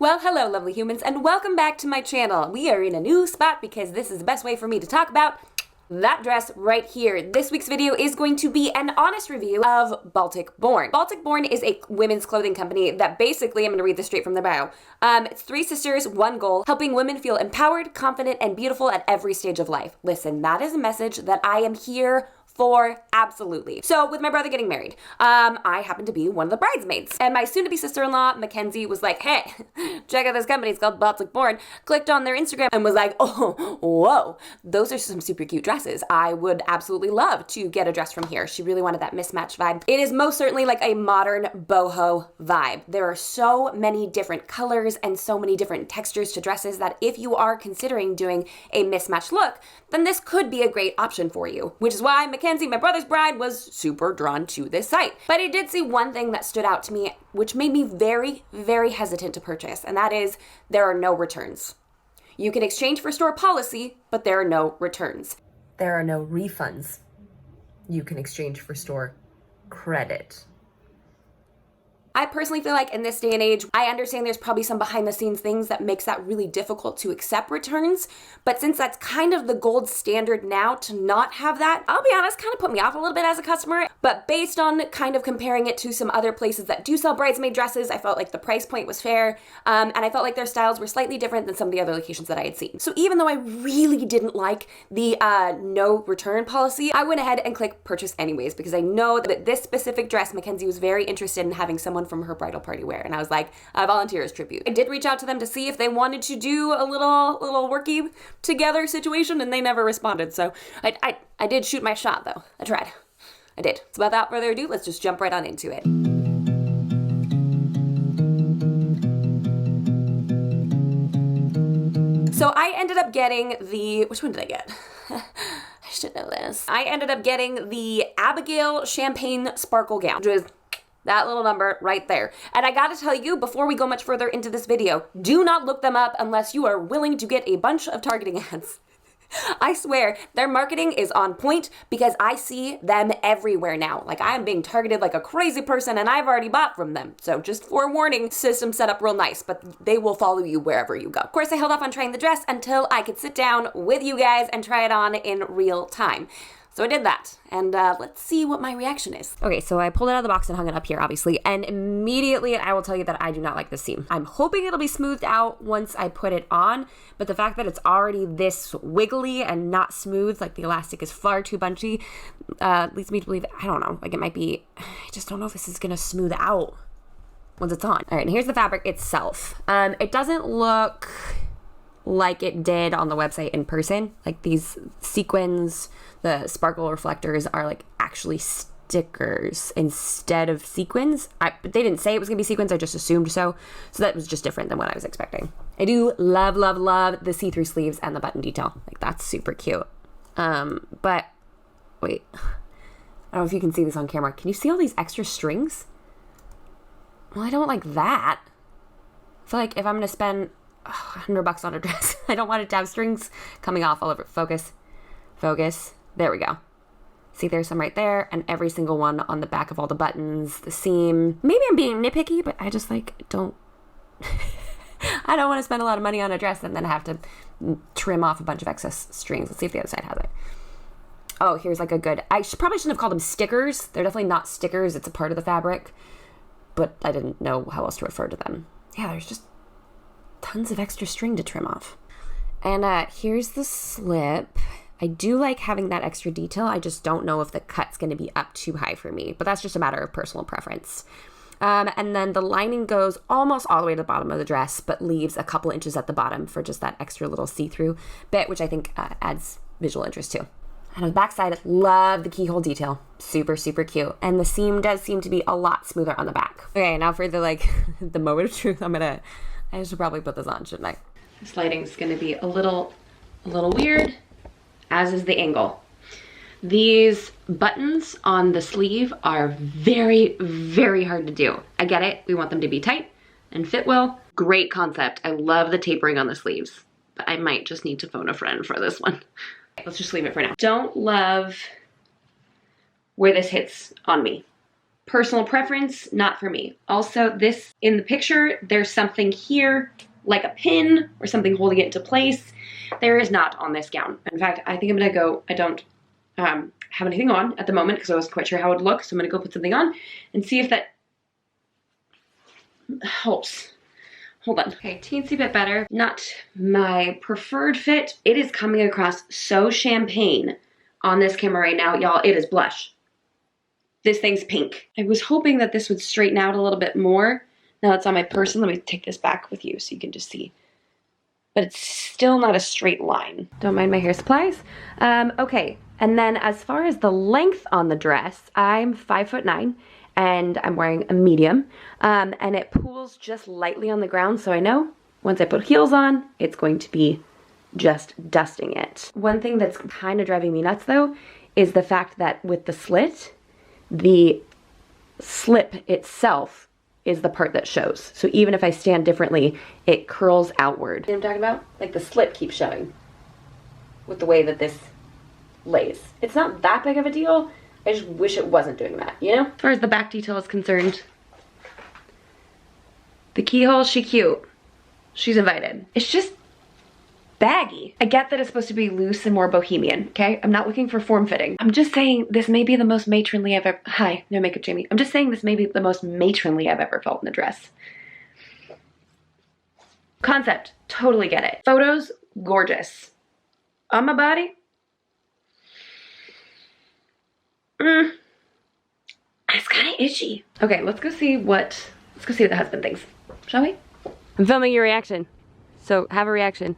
Well, hello lovely humans, and welcome back to my channel. We are in a new spot because this is the best way for me to talk about that dress right here. This week's video is going to be an honest review of Baltic Born. Baltic Born is a women's clothing company that basically, I'm gonna read this straight from their bio. It's three sisters, one goal, helping women feel empowered, confident, and beautiful at every stage of life. Listen, that is a message that I am here for, absolutely. So with my brother getting married, I happened to be one of the bridesmaids. And my soon-to-be sister-in-law, Mackenzie, was like, hey, check out this company, it's called Baltic Born. Clicked on their Instagram and was like, oh, whoa, those are some super cute dresses. I would absolutely love to get a dress from here. She really wanted that mismatched vibe. It is most certainly like a modern boho vibe. There are so many different colors and so many different textures to dresses that if you are considering doing a mismatched look, then this could be a great option for you, which is why Mackenzie, my brother's bride, was super drawn to this site. But I did see one thing that stood out to me, which made me very, very hesitant to purchase, and that is there are no returns. You can exchange for store policy, but there are no returns. There are no refunds. You can exchange for store credit. I personally feel like in this day and age, I understand there's probably some behind the scenes things that makes that really difficult to accept returns. But since that's kind of the gold standard now to not have that, I'll be honest, kind of put me off a little bit as a customer. But based on kind of comparing it to some other places that do sell bridesmaid dresses, I felt like the price point was fair. And I felt like their styles were slightly different than some of the other locations that I had seen. So even though I really didn't like the no return policy, I went ahead and clicked purchase anyways, because I know that this specific dress, Mackenzie was very interested in having someone from her bridal party wear, and I was like, I volunteer as tribute. I did reach out to them to see if they wanted to do a little worky together situation, and they never responded. So I did shoot my shot though. I tried. I did. So without further ado, let's just jump right on into it. So I ended up getting which one did I get? I should know this. I ended up getting the Abigail Champagne Sparkle Gown, which is that little number right there. And I gotta tell you, before we go much further into this video, do not look them up unless you are willing to get a bunch of targeting ads. I swear, their marketing is on point because I see them everywhere now. Like, I am being targeted like a crazy person and I've already bought from them. So just forewarning, system set up real nice, but they will follow you wherever you go. Of course, I held off on trying the dress until I could sit down with you guys and try it on in real time. So I did that, and let's see what my reaction is. Okay, so I pulled it out of the box and hung it up here, obviously, and immediately I will tell you that I do not like this seam. I'm hoping it'll be smoothed out once I put it on, but the fact that it's already this wiggly and not smooth, like the elastic is far too bunchy, leads me to believe, I don't know, like it might be, I just don't know if this is gonna smooth out once it's on. All right, and here's the fabric itself. It doesn't look like it did on the website in person. Like these sequins, the sparkle reflectors are like actually stickers instead of sequins. But they didn't say it was gonna be sequins, I just assumed so. So that was just different than what I was expecting. I do love, love, love the see-through sleeves and the button detail. Like that's super cute. But wait, I don't know if you can see this on camera. Can you see all these extra strings? Well, I don't like that. I feel like if I'm gonna spend $100 on a dress, I don't want it to have strings coming off all over. Focus. There we go. See, there's some right there, and every single one on the back of all the buttons, the seam. Maybe I'm being nitpicky, but I just like don't I don't want to spend a lot of money on a dress and then have to trim off a bunch of excess strings. Let's see if the other side has it. Oh, here's like a good, probably shouldn't have called them stickers. They're definitely not stickers. It's a part of the fabric, but I didn't know how else to refer to them. Yeah, there's just tons of extra string to trim off. And here's the slip. I do like having that extra detail. I just don't know if the cut's going to be up too high for me, but that's just a matter of personal preference. And then the lining goes almost all the way to the bottom of the dress, but leaves a couple inches at the bottom for just that extra little see-through bit, which I think adds visual interest too. And on the back side, love the keyhole detail. Super, super cute. And the seam does seem to be a lot smoother on the back. Okay, now for the the moment of truth, I should probably put this on, shouldn't I? This lighting's gonna be a little weird, as is the angle. These buttons on the sleeve are very, very hard to do. I get it, we want them to be tight and fit well. Great concept, I love the tapering on the sleeves, but I might just need to phone a friend for this one. Let's just leave it for now. Don't love where this hits on me. Personal preference, not for me. Also, this in the picture, there's something here like a pin or something holding it into place. There is not on this gown. In fact, I think I'm gonna go, I don't have anything on at the moment because I wasn't quite sure how it would look, so I'm gonna go put something on and see if that helps. Hold on. Okay, teensy bit better. Not my preferred fit. It is coming across so champagne on this camera right now. Y'all, it is blush. This thing's pink. I was hoping that this would straighten out a little bit more. Now it's on my person. Let me take this back with you so you can just see. But it's still not a straight line. Don't mind my hair supplies. Okay, and then as far as the length on the dress, I'm 5'9", and I'm wearing a medium, and it pulls just lightly on the ground, so I know once I put heels on, it's going to be just dusting it. One thing that's kind of driving me nuts though is the fact that with the slit, the slip itself is the part that shows. So even if I stand differently, it curls outward. You know what I'm talking about? Like the slip keeps showing with the way that this lays. It's not that big of a deal. I just wish it wasn't doing that, you know? As far as the back detail is concerned, the keyhole, she cute. She's invited. It's just baggy. I get that it's supposed to be loose and more bohemian, okay? I'm not looking for form-fitting. I'm just saying this may be the most matronly I've ever, hi, no makeup Jamie. I'm just saying this may be the most matronly I've ever felt in a dress. Concept, totally get it. Photos, gorgeous. On my body, it's kind of itchy. Okay, let's go see what the husband thinks, shall we? I'm filming your reaction, so have a reaction.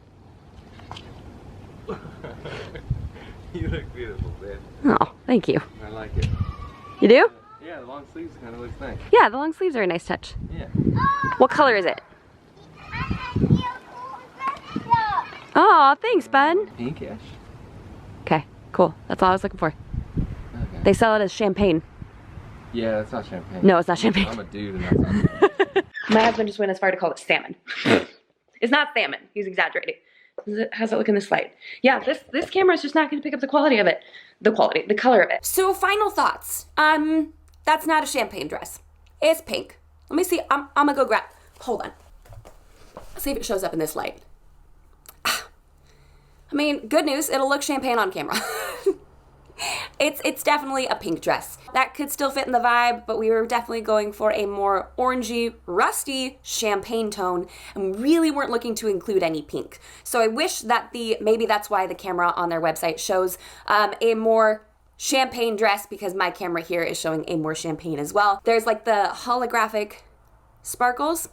You look beautiful, babe. Oh, thank you. I like it. You do? Yeah, the long sleeves kind of looks nice. Yeah, the long sleeves are a nice touch. Yeah. What color is it? Oh, thanks, bud. Pinkish. Okay, cool. That's all I was looking for. Okay. They sell it as champagne. Yeah, that's not champagne. No, it's not champagne. I'm a dude and that's not champagne. My husband just went as far to call it salmon. It's not salmon. He's exaggerating. How's it look in this light? Yeah, this camera is just not going to pick up the quality of it. The color of it. So final thoughts. That's not a champagne dress. It's pink. Let me see. I'm gonna go grab. Hold on. Let's see if it shows up in this light. I mean, good news. It'll look champagne on camera. It's definitely a pink dress. That could still fit in the vibe, but we were definitely going for a more orangey, rusty champagne tone and really weren't looking to include any pink. So I wish that maybe that's why the camera on their website shows a more champagne dress, because my camera here is showing a more champagne as well. There's like the holographic sparkles.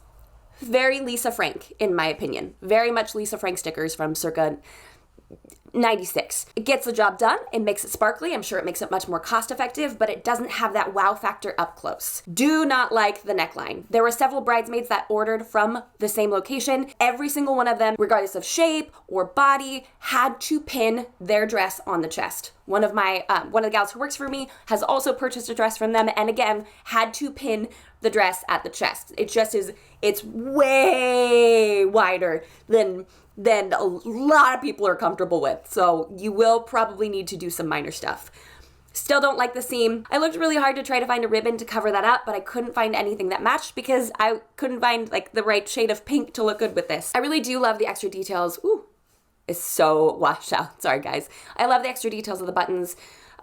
Very Lisa Frank, in my opinion. Very much Lisa Frank stickers from circa 96. It gets the job done. It makes it sparkly. I'm sure it makes it much more cost effective, but it doesn't have that wow factor up close. Do not like the neckline. There were several bridesmaids that ordered from the same location. Every single one of them, regardless of shape or body, had to pin their dress on the chest. One of the gals who works for me has also purchased a dress from them, and again, had to pin the dress at the chest. It just is, it's way wider than a lot of people are comfortable with. So you will probably need to do some minor stuff. Still don't like the seam. I looked really hard to try to find a ribbon to cover that up, but I couldn't find anything that matched because I couldn't find like the right shade of pink to look good with this. I really do love the extra details. Ooh, it's so washed out. Sorry guys. I love the extra details of the buttons.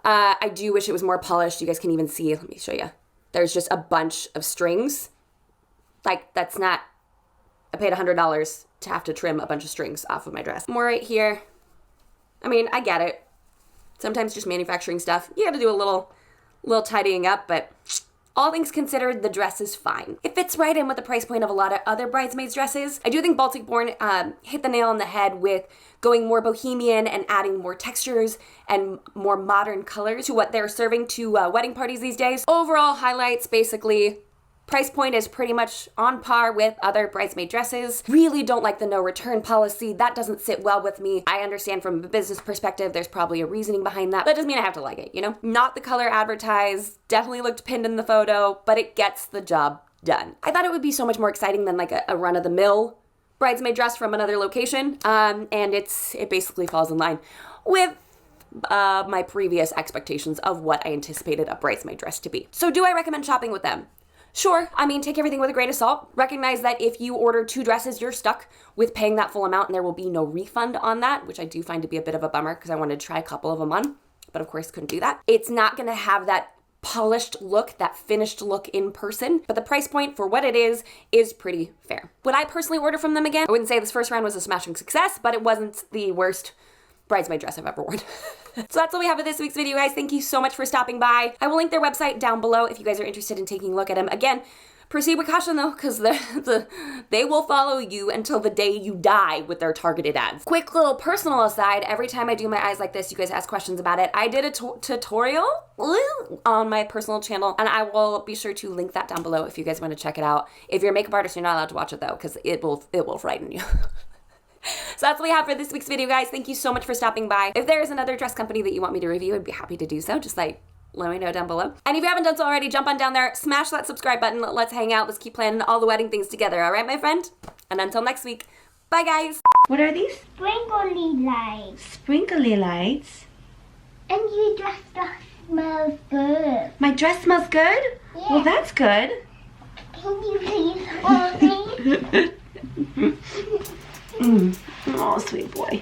I do wish it was more polished. You guys can even see, let me show you. There's just a bunch of strings. Like that's not, I paid $100 to have to trim a bunch of strings off of my dress. More right here. I mean, I get it. Sometimes just manufacturing stuff, you gotta do a little tidying up, but all things considered, the dress is fine. It fits right in with the price point of a lot of other bridesmaids dresses. I do think Baltic Born hit the nail on the head with going more bohemian and adding more textures and more modern colors to what they're serving to wedding parties these days. Overall highlights, basically, price point is pretty much on par with other bridesmaid dresses. Really don't like the no return policy. That doesn't sit well with me. I understand from a business perspective, there's probably a reasoning behind that. That doesn't mean I have to like it, you know? Not the color advertised, definitely looked pinned in the photo, but it gets the job done. I thought it would be so much more exciting than like a run-of-the-mill bridesmaid dress from another location, and it basically falls in line with my previous expectations of what I anticipated a bridesmaid dress to be. So do I recommend shopping with them? Sure. I mean, take everything with a grain of salt. Recognize that if you order 2 dresses, you're stuck with paying that full amount and there will be no refund on that, which I do find to be a bit of a bummer because I wanted to try a couple of them on, but of course couldn't do that. It's not going to have that polished look, that finished look in person, but the price point for what it is pretty fair. Would I personally order from them again? I wouldn't say this first round was a smashing success, but it wasn't the worst bridesmaid dress I've ever worn. So that's all we have for this week's video, guys. Thank you so much for stopping by. I will link their website down below if you guys are interested in taking a look at them. Again, proceed with caution though, because they will follow you until the day you die with their targeted ads. Quick little personal aside, every time I do my eyes like this, you guys ask questions about it. I did a tutorial on my personal channel, and I will be sure to link that down below if you guys want to check it out. If you're a makeup artist, you're not allowed to watch it though, because it will frighten you. So that's what we have for this week's video, guys. Thank you so much for stopping by. If there is another dress company that you want me to review, I'd be happy to do so. Just like, let me know down below. And if you haven't done so already, jump on down there, smash that subscribe button. Let's hang out. Let's keep planning all the wedding things together. All right, my friend? And until next week, bye, guys. What are these? Sprinkly lights. Sprinkly lights. And your dress smells good. My dress smells good? Yeah. Well, that's good. Can you please hold me? Oh, sweet boy.